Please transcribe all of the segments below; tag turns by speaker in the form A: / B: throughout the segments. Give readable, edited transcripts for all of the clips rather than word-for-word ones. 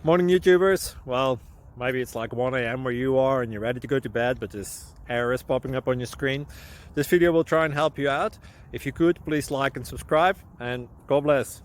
A: Morning, YouTubers. Well, maybe it's like 1 a.m. where you are and you're ready to go to bed, but this error is popping up on your screen. This video will try and help you out. If you could, please like and subscribe, and God bless.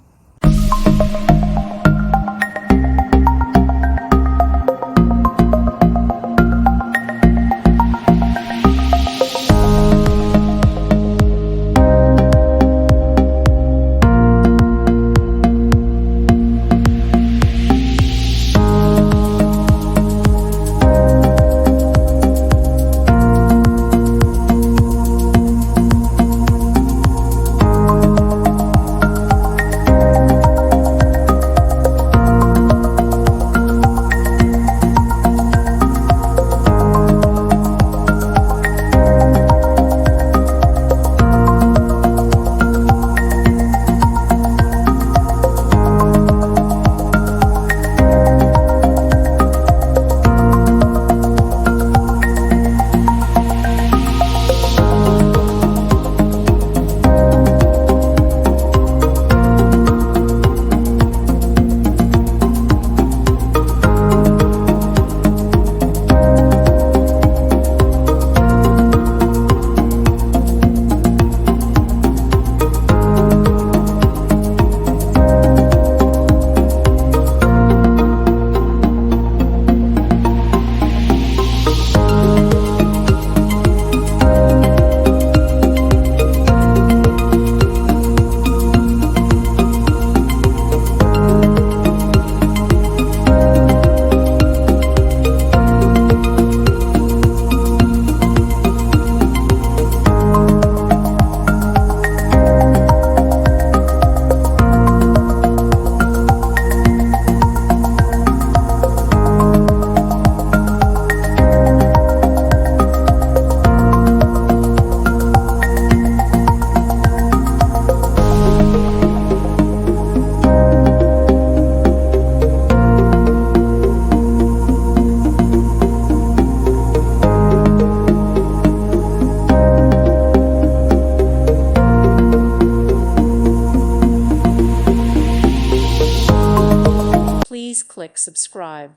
B: Please click subscribe.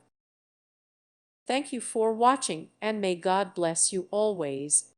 B: Thank you for watching, and may God bless you always.